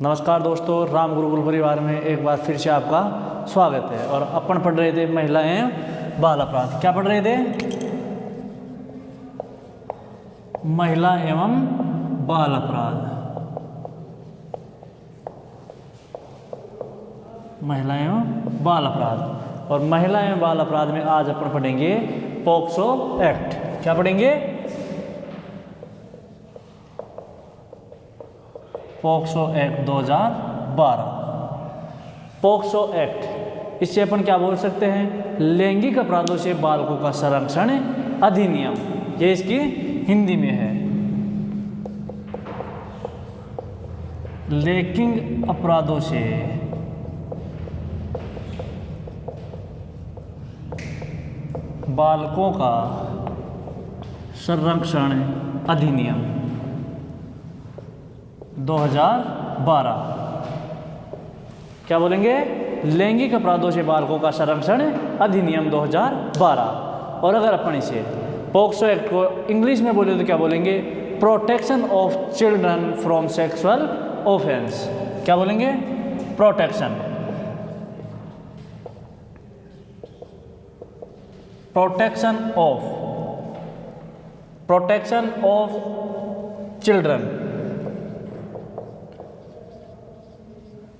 नमस्कार दोस्तों, राम गुरुकुल परिवार में एक बार फिर से आपका स्वागत है। और अपन पढ़ रहे थे महिला एवं बाल अपराध। क्या पढ़ रहे थे? महिला एवं बाल अपराध। महिला एवं बाल अपराध। और महिला एवं बाल अपराध में आज अपन पढ़ेंगे पॉक्सो एक्ट। क्या पढ़ेंगे? POCSO act 2012। पॉक्सो एक्ट, इससे अपन क्या बोल सकते हैं? लैंगिक अपराधों से बालकों का संरक्षण अधिनियम। ये इसकी हिंदी में है। लैंगिक अपराधों से बालकों का संरक्षण अधिनियम 2012। क्या बोलेंगे? लैंगिक अपराधों से बालकों का संरक्षण अधिनियम 2012। और अगर अपन इसे पॉक्सो एक्ट को इंग्लिश में बोले तो क्या बोलेंगे? Protection of children from sexual offence. क्या बोलेंगे? Protection of children,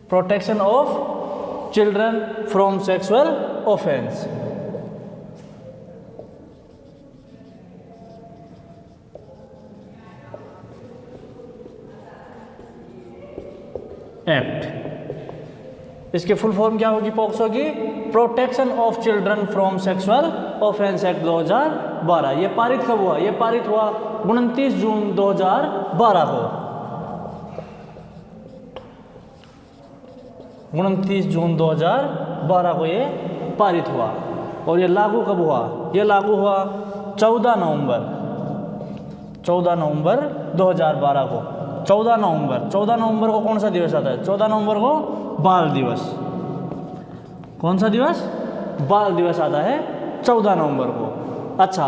protection of children from sexual offence. Act, इसके फुल फॉर्म क्या होगी पॉक्सो की? Protection of children from sexual offence act 2012। ये पारित कब हुआ? ये पारित हुआ 29 जून 2012 को। 29 जून 2012 को ये पारित हुआ। और ये लागू कब हुआ? ये लागू हुआ 14 नवंबर 2012 को। 14 नवंबर को कौन सा दिवस आता है? 14 नवंबर को बाल दिवस। कौन सा दिवस? बाल दिवस आता है 14 नवंबर को। अच्छा,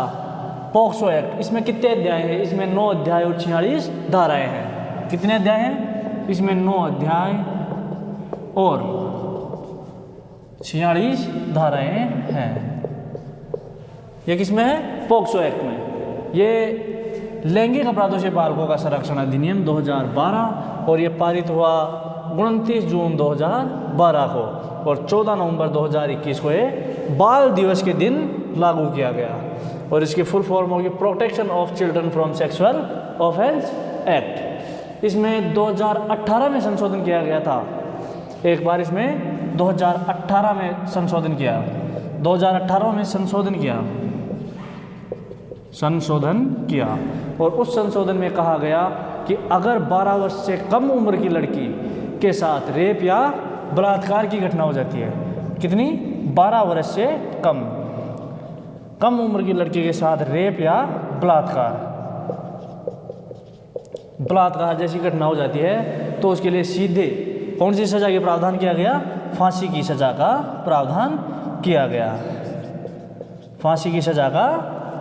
पॉक्सो एक्ट, इसमें कितने अध्याय हैं? इसमें 9 अध्याय और 46 धाराएं हैं। कितने अध्याय हैं? इसमें 9 अध्याय और 46 धाराएं हैं। ये किसमें है? पॉक्सो एक्ट में। ये लैंगिक अपराधों से बालकों का संरक्षण अधिनियम 2012 और ये पारित हुआ 29 जून 2012 को। और 14 नवंबर 2021 को ये बाल दिवस के दिन लागू किया गया। और इसकी फुल फॉर्म होगी protection of children from sexual offence act. इसमें 2018 में संशोधन किया गया था। एक बार इसमें 2018 में संशोधन किया। 2018 में संशोधन किया और उस संशोधन में कहा गया कि अगर 12 वर्ष से कम उम्र की लड़की के साथ रेप या बलात्कार की घटना हो जाती है। कितनी? 12 वर्ष से कम उम्र की लड़की के साथ रेप या बलात्कार जैसी घटना हो जाती है तो उसके लिए सीधे कौन सी सजा का प्रावधान किया गया? फांसी की सजा का प्रावधान किया गया। फांसी की सजा का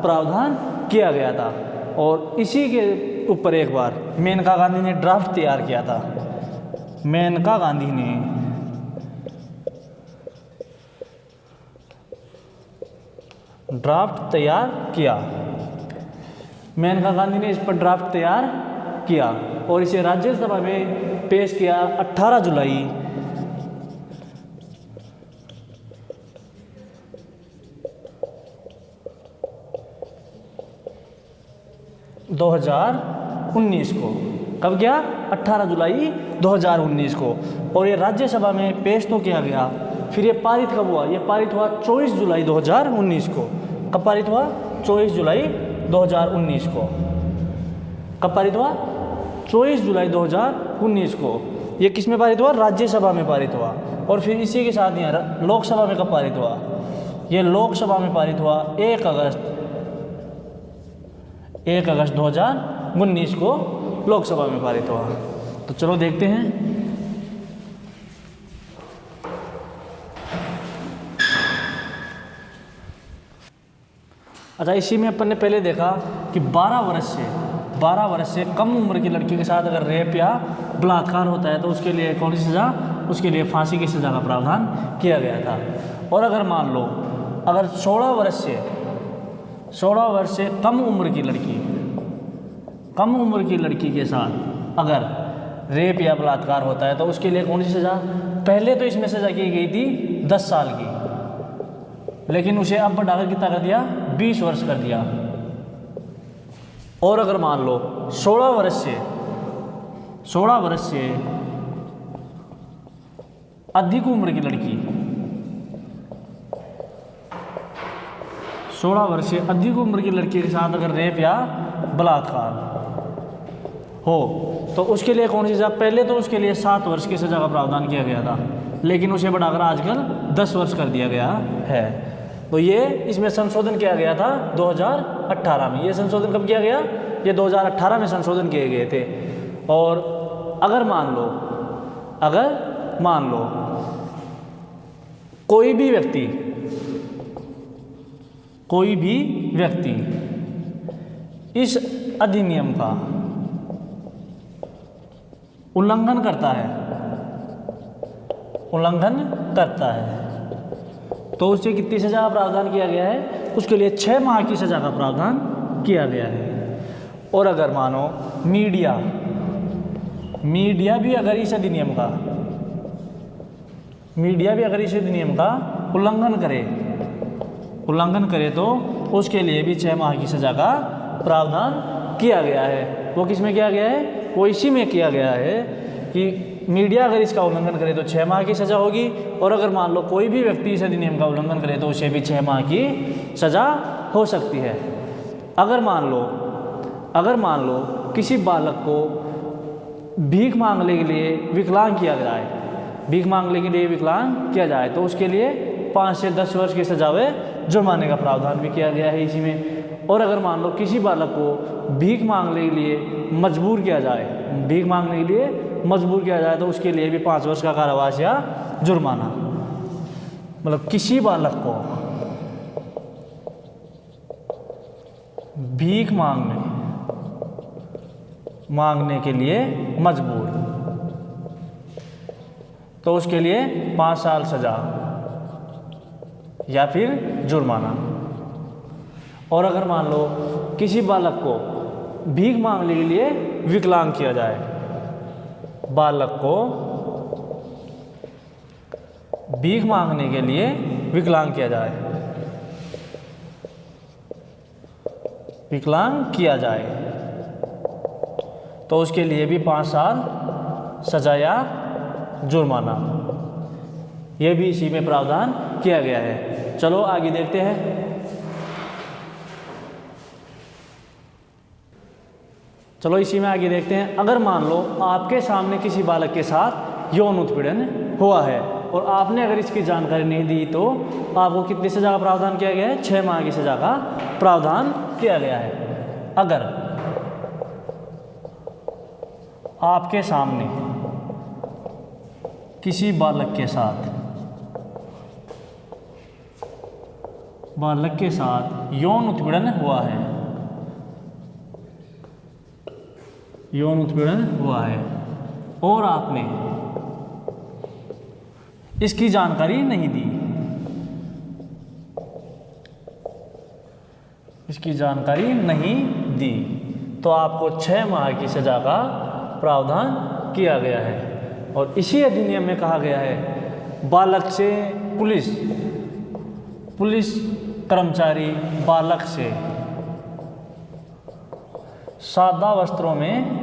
प्रावधान किया गया था। और इसी के ऊपर एक बार मेनका गांधी ने ड्राफ्ट तैयार किया था। मेनका गांधी ने ड्राफ्ट तैयार किया। मेनका गांधी ने इस पर ड्राफ्ट तैयार किया और इसे राज्यसभा में पेश किया 18 जुलाई 2019 को। कब गया? 18 जुलाई 2019 को। और ये राज्यसभा में पेश तो किया गया, फिर ये पारित कब हुआ? ये पारित हुआ 24 जुलाई 2019 को। कब पारित हुआ? 24 जुलाई 2019 को। कब पारित हुआ? 24 जुलाई 2019 को। ये किस में पारित हुआ? राज्यसभा में पारित हुआ। और फिर इसी के साथ यहाँ लोकसभा में कब पारित हुआ? ये लोकसभा में पारित हुआ 1 अगस्त 2019 को लोकसभा में पारित हुआ। तो चलो देखते हैं। अच्छा, इसी में अपन ने पहले देखा कि 12 12 वर्ष से कम उम्र की लड़की के साथ अगर रेप या बलात्कार होता है तो उसके लिए कौन सी सज़ा, उसके लिए फांसी की सज़ा का प्रावधान किया गया था। और अगर मान लो अगर 16 वर्ष से कम उम्र की लड़की के साथ अगर रेप या बलात्कार होता है तो उसके लिए कौन सी सज़ा, पहले तो इसमें सज़ा की गई थी 10 साल की, लेकिन उसे अब बढ़ाकर कितना कर दिया, 20 वर्ष कर दिया। और अगर मान लो 16 वर्ष से अधिक उम्र की लड़की, 16 वर्ष से अधिक उम्र की लड़की के साथ अगर रेप या बलात्कार हो तो उसके लिए कौन सी सज़ा, पहले तो उसके लिए 7 वर्ष की सज़ा का प्रावधान किया गया था, लेकिन उसे बढ़ाकर आजकल 10 वर्ष कर दिया गया है। तो ये इसमें संशोधन किया गया था 2018 में। ये संशोधन कब किया गया, ये 2018 में संशोधन किए गए थे। और अगर मान लो कोई भी व्यक्ति इस अधिनियम का उल्लंघन करता है तो उससे कितनी सज़ा का प्रावधान किया गया है, उसके लिए 6 माह की सज़ा का प्रावधान किया गया है। और अगर मानो मीडिया भी अगर इस अधिनियम का उल्लंघन करे तो उसके लिए भी 6 माह की सज़ा का प्रावधान किया गया है। वो किस में किया गया है, वो इसी में किया गया है कि मीडिया अगर इसका उल्लंघन करे तो 6 माह की सज़ा होगी, और अगर मान लो कोई भी व्यक्ति इस अधिनियम का उल्लंघन करे तो उसे भी 6 माह की सज़ा हो सकती है। अगर मान लो किसी बालक को भीख मांगने के लिए विकलांग किया जाए तो उसके लिए 5 से 10 वर्ष की सजा व जुर्माने का प्रावधान भी किया गया है इसी में। और अगर मान लो किसी बालक को भीख मांगने के लिए मजबूर किया जाए तो उसके लिए भी 5 वर्ष का कारावास या जुर्माना। मतलब किसी बालक को भीख मांगने के लिए मजबूर तो उसके लिए 5 साल सजा या फिर जुर्माना। और अगर मान लो किसी बालक को भीख मांगने के लिए विकलांग किया जाए, विकलांग किया जाए तो उसके लिए भी 5 साल सजा या जुर्माना, यह भी इसी में प्रावधान किया गया है। चलो आगे देखते हैं। अगर मान लो आपके सामने किसी बालक के साथ यौन उत्पीड़न हुआ है और आपने अगर इसकी जानकारी नहीं दी तो आपको कितनी सज़ा का प्रावधान किया गया है, 6 माह की सज़ा का प्रावधान किया गया है। अगर आपके सामने किसी बालक के साथ यौन उत्पीड़न हुआ है और आपने इसकी जानकारी नहीं दी तो आपको 6 माह की सज़ा का प्रावधान किया गया है। और इसी अधिनियम में कहा गया है बालक से पुलिस कर्मचारी बालक से सादा वस्त्रों में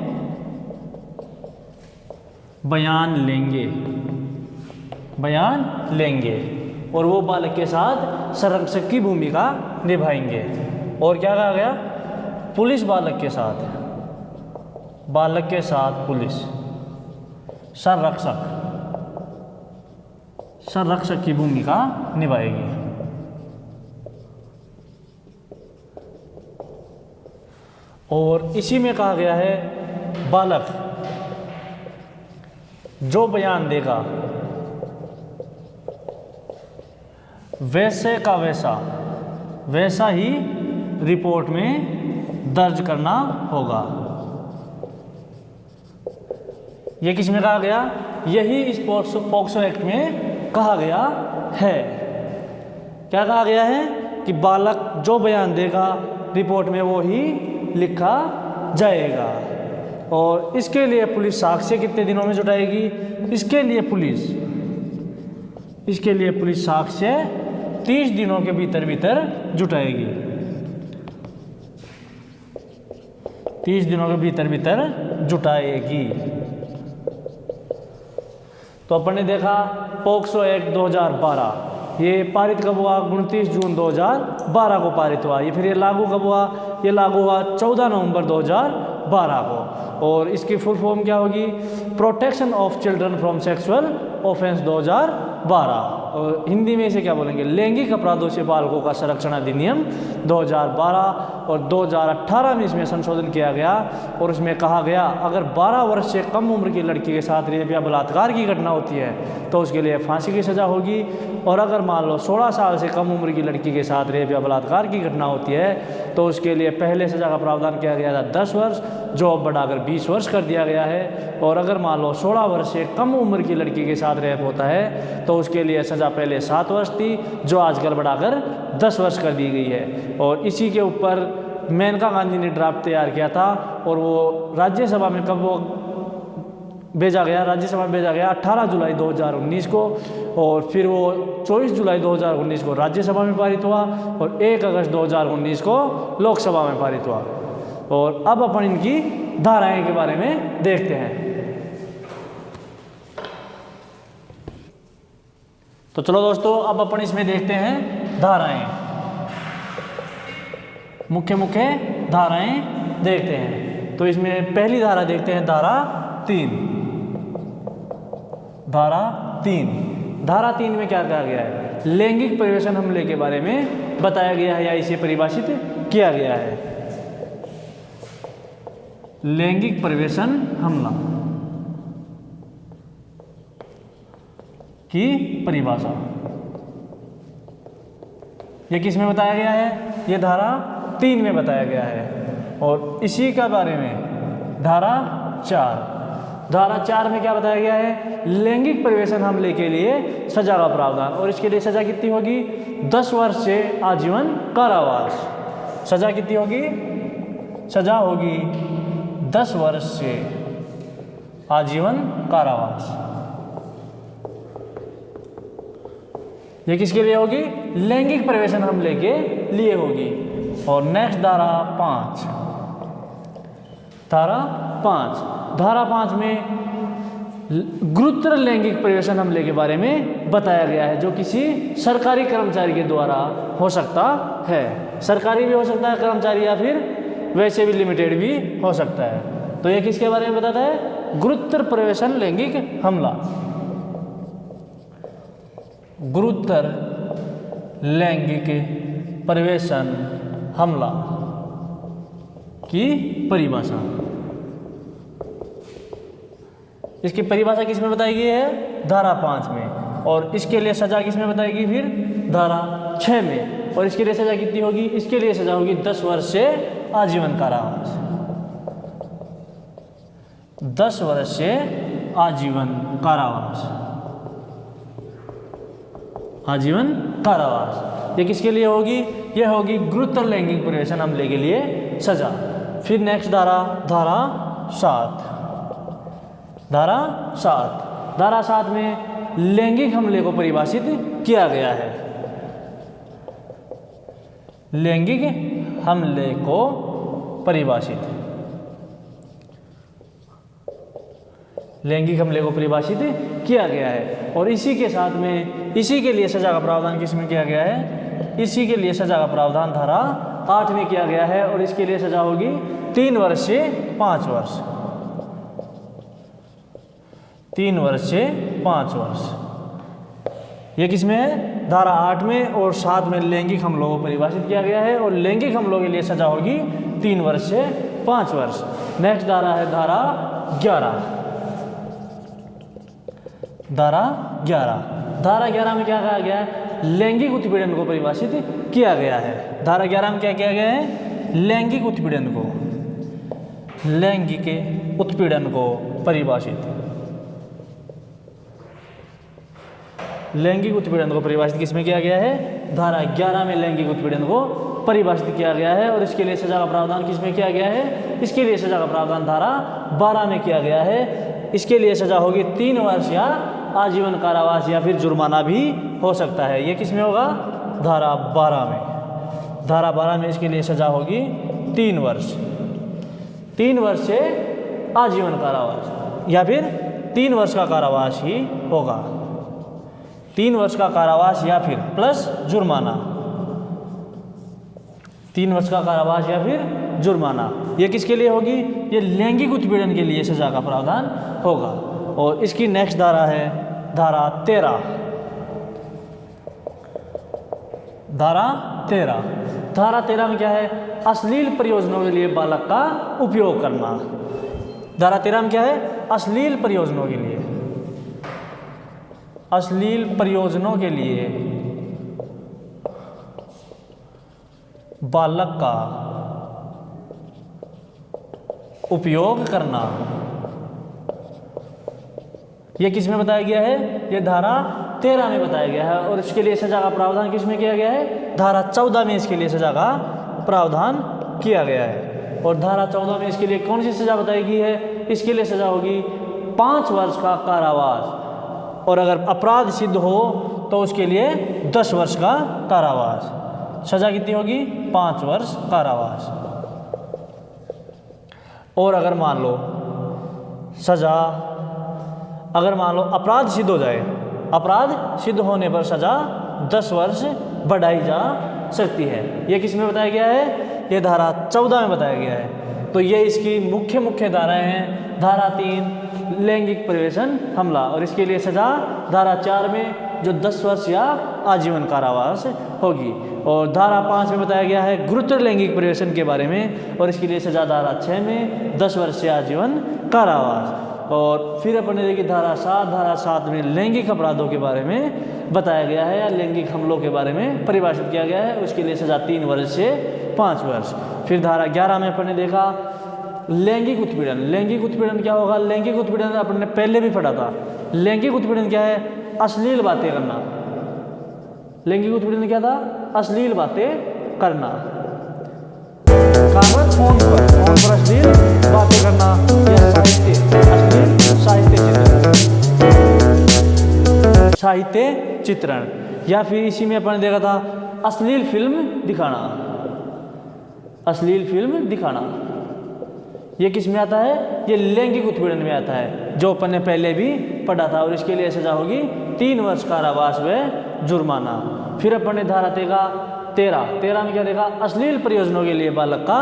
बयान लेंगे और वो बालक के साथ संरक्षक की भूमिका निभाएंगे। और क्या कहा गया, पुलिस बालक के साथ पुलिस संरक्षक की भूमिका निभाएगी। और इसी में कहा गया है बालक जो बयान देगा वैसे का वैसा ही रिपोर्ट में दर्ज करना होगा। ये किस में कहा गया? यही इस पॉक्सो एक्ट में कहा गया है। क्या कहा गया है कि बालक जो बयान देगा रिपोर्ट में वो ही लिखा जाएगा। और इसके लिए पुलिस साक्ष्य कितने दिनों में जुटाएगी? इसके लिए पुलिस साक्ष्य 30 दिनों के भीतर जुटाएगी। 30 दिनों के भीतर जुटाएगी। तो अपन ने देखा पॉक्सो एक्ट 2012, ये पारित कब हुआ? 29 जून 2012 को पारित हुआ। ये फिर ये लागू कब हुआ? ये लागू हुआ 14 नवंबर 2012 को। और इसकी फुल फॉर्म क्या होगी? Protection of children from sexual offence 2012। और हिंदी में इसे क्या बोलेंगे? लैंगिक अपराधों से बालकों का संरक्षण अधिनियम 2012। और 2018 में इसमें संशोधन किया गया और उसमें कहा गया अगर 12 वर्ष से कम उम्र की लड़की के साथ रेप या बलात्कार की घटना होती है तो उसके लिए फांसी की सज़ा होगी। और अगर मान लो 16 साल से कम उम्र की लड़की के साथ रेप या बलात्कार की घटना होती है तो उसके लिए पहले सज़ा का प्रावधान किया गया था 10 वर्ष, जो अब बढ़ाकर 20 वर्ष कर दिया गया है। और अगर मान लो 16 वर्ष से कम उम्र की लड़की के साथ रेप होता है तो उसके लिए सज़ा पहले 7 वर्ष थी, जो आजकल बढ़ाकर 10 वर्ष कर दी गई है। और इसी के ऊपर मेनका गांधी ने ड्राफ्ट तैयार किया था और वो राज्यसभा में कब वो भेजा गया? राज्यसभा में भेजा गया 18 जुलाई 2019 को। और फिर वो 24 जुलाई 2019 को राज्यसभा में पारित हुआ और 1 अगस्त 2019 को लोकसभा में पारित हुआ। और अब अपन इनकी धाराएं के बारे में देखते हैं। तो चलो दोस्तों, अब अपन इसमें देखते हैं धाराएं, मुख्य धाराएं देखते हैं। तो इसमें पहली धारा देखते हैं, धारा 3। धारा 3 में क्या कहा गया है? लैंगिक परिवेशन हमले के बारे में बताया गया है या इसे परिभाषित किया गया है। लैंगिक परिवेशन हमला की परिभाषा ये किस में बताया गया है? ये धारा 3 में बताया गया है। और इसी का बारे में धारा 4 में क्या बताया गया है? लैंगिक परिवेशन हमले के लिए सजा का प्रावधान। और इसके लिए सजा कितनी होगी? 10 वर्ष से आजीवन कारावास। सजा कितनी होगी? सजा होगी 10 वर्ष से आजीवन कारावास। ये किसके लिए होगी? लैंगिक प्रवेशन हमले के लिए होगी। और नेक्स्ट धारा 5। धारा 5 में गुरुतर लैंगिक प्रवेशन हमले के बारे में बताया गया है, जो किसी सरकारी कर्मचारी के द्वारा हो सकता है। सरकारी भी हो सकता है कर्मचारी, या फिर वैसे भी लिमिटेड भी हो सकता है। तो ये किसके बारे में बताता है? गुरुतर प्रवेशन लैंगिक हमला। गुरुतर लैंगिक प्रवेशन हमला की परिभाषा। इसकी परिभाषा किस में बताई गई है? धारा 5 में। और इसके लिए सजा किस में बताएगी? फिर धारा 6 में। और इसके लिए सजा कितनी होगी? इसके लिए सजा होगी 10 वर्ष से आजीवन कारावास। 10 वर्ष से आजीवन कारावास। आजीवन कारावास। ये किसके लिए होगी? ये होगी गुरुतर लैंगिक प्रवेशन हमले के लिए सजा। फिर नेक्स्ट धारा 7। धारा 7 में लैंगिक हमले को परिभाषित किया गया है। लैंगिक हमले को परिभाषित किया गया है। और इसी के साथ में इसी के लिए सजा का प्रावधान किस में किया गया है? इसी के लिए सजा का प्रावधान धारा 8 में किया गया है। और इसके लिए सजा होगी 3 वर्ष से 5 वर्ष। 3 वर्ष से 5 वर्ष। ये किस में है? धारा 8 में और 7 में लैंगिक हमलों को परिभाषित किया गया है। और लैंगिक हमलों के लिए सजा होगी 3 वर्ष से 5 वर्ष। नेक्स्ट धारा है धारा 11। धारा 11 में क्या कहा गया है? लैंगिक उत्पीड़न को परिभाषित किया गया है। धारा 11 में क्या किया गया है? लैंगिक उत्पीड़न को परिभाषित लैंगिक उत्पीड़न को परिभाषित किसमें किया गया है? धारा 11 में लैंगिक उत्पीड़न को परिभाषित किया गया है। और इसके लिए सजा का प्रावधान किसमें किया गया है? इसके लिए सजा का प्रावधान धारा 12 में किया गया है। इसके लिए सजा होगी 3 वर्ष या आजीवन कारावास या फिर जुर्माना भी हो सकता है। ये किसमें होगा? धारा 12 में। धारा 12 में इसके लिए सजा होगी 3 वर्ष, 3 वर्ष से आजीवन कारावास या फिर 3 वर्ष का कारावास ही होगा। 3 वर्ष का कारावास या फिर प्लस जुर्माना, 3 वर्ष का कारावास या फिर जुर्माना। ये किसके लिए होगी? ये लैंगिक उत्पीड़न के लिए सजा का प्रावधान होगा। और इसकी नेक्स्ट धारा है धारा 13। धारा 13, धारा 13 में क्या है? अश्लील प्रयोजनों के लिए बालक का उपयोग करना। धारा 13 में क्या है? अश्लील प्रयोजनों के लिए, अश्लील प्रयोजनों के लिए बालक का उपयोग करना। यह किस में बताया गया है? यह धारा 13 में बताया गया है। और इसके लिए सजा का प्रावधान किस में किया गया है? धारा 14 में इसके लिए सजा का प्रावधान किया गया है। और धारा 14 में इसके लिए कौन सी सजा बताई गई है? इसके लिए सजा होगी 5 वर्ष का कारावास, और अगर अपराध सिद्ध हो तो उसके लिए 10 वर्ष का कारावास। सजा कितनी होगी? 5 वर्ष कारावास। और अगर मान लो सजा, अगर मान लो अपराध सिद्ध हो जाए, अपराध सिद्ध होने पर सजा 10 वर्ष बढ़ाई जा सकती है। यह किस में बताया गया है? यह धारा 14 में बताया गया है। तो ये इसकी मुख्य धाराएं हैं। धारा 3 लैंगिक प्रवेशन हमला, और इसके लिए सजा धारा 4 में जो 10 वर्ष या आजीवन कारावास होगी। और धारा 5 में बताया गया है गुरुतर लैंगिक प्रवेशन के बारे में, और इसके लिए सजा धारा 6 में 10 वर्ष से आजीवन कारावास। और फिर अपन ने देखी धारा 7। धारा 7 में लैंगिक अपराधों के बारे में बताया गया है, या लैंगिक हमलों के बारे में परिभाषित किया गया है। उसके लिए सजा 3 वर्ष से 5 वर्ष। फिर धारा 11 में अपन ने देखा लैंगिक उत्पीड़न। लैंगिक उत्पीड़न क्या होगा? लैंगिक उत्पीड़न अपन ने पहले भी पढ़ा था। लैंगिक उत्पीड़न क्या है? अश्लील बातें करना। लैंगिक उत्पीड़न क्या था? अश्लील बातें करना। कागज फोन पर अश्लील बातें करना, या साहित्य, अश्लील साहित्य चित्रण, साहित्य चित्रण। या फिर इसी में अपन ने देखा था अश्लील फिल्म दिखाना। अश्लील फिल्म दिखाना ये किस में आता है? ये लैंगिक उत्पीड़न में आता है, जो अपन ने पहले भी पढ़ा था। और इसके लिए सजा होगी 3 वर्ष कारावास व जुर्माना। फिर अपन ने धारा 13 में क्या देखा? अश्लील प्रयोजनों के लिए बालक का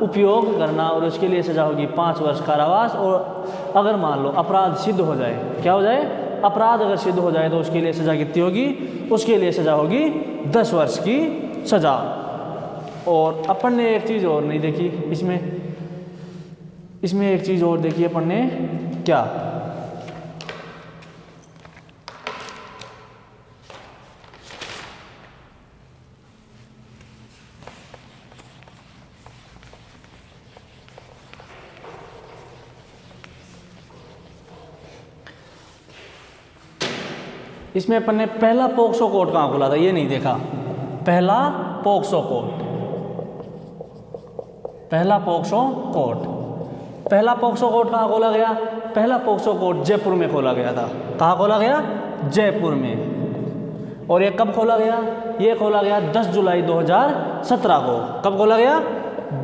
उपयोग करना, और उसके लिए सजा होगी 5 वर्ष कारावास। और अगर मान लो अपराध सिद्ध हो जाए, क्या हो जाए? अपराध अगर सिद्ध हो जाए तो उसके लिए सजा कितनी होगी? उसके लिए सजा होगी 10 वर्ष की सजा। और अपन ने एक चीज़ और नहीं देखी इसमें एक चीज़ और देखी अपन ने, क्या? इसमें अपन ने पहला पोक्सो कोर्ट कहाँ खोला था ये नहीं देखा। पहला पोक्सो कोर्ट, पहला पोक्सो कोर्ट, पहला पोक्सो कोर्ट कहाँ खोला गया? पहला पोक्सो कोर्ट जयपुर में खोला गया था। कहाँ खोला गया? जयपुर में। और ये कब खोला गया? ये खोला गया 10 जुलाई 2017 को। कब खोला गया?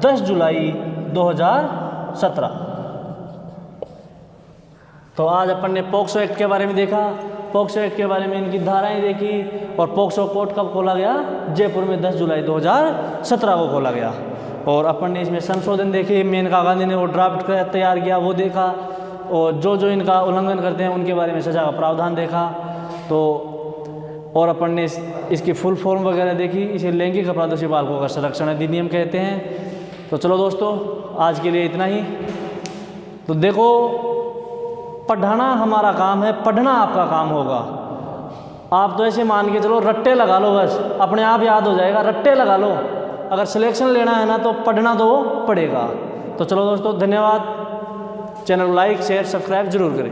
10 जुलाई 2017। तो आज अपन ने पोक्सो एक्ट के बारे में देखा, पोक्सो एक्ट के बारे में इनकी धाराएं देखी, और पोक्सो कोर्ट कब खोला गया? जयपुर में 10 जुलाई 2017 को खोला गया। और अपन ने इसमें संशोधन देखे, मेनका गांधी ने वो ड्राफ्ट तैयार किया वो देखा, और जो इनका उल्लंघन करते हैं उनके बारे में सजा का प्रावधान देखा। तो और अपन ने इसकी फुल फॉर्म वगैरह देखी। इसे लैंगिक अपराधों से बालकों का संरक्षण अधिनियम कहते हैं। तो चलो दोस्तों, आज के लिए इतना ही। तो देखो, पढ़ाना हमारा काम है, पढ़ना आपका काम होगा। आप तो ऐसे मान के चलो, रट्टे लगा लो, बस अपने आप याद हो जाएगा। रट्टे लगा लो, अगर सिलेक्शन लेना है ना तो पढ़ना तो पड़ेगा। तो चलो दोस्तों, धन्यवाद। चैनल को लाइक शेयर सब्सक्राइब जरूर करें।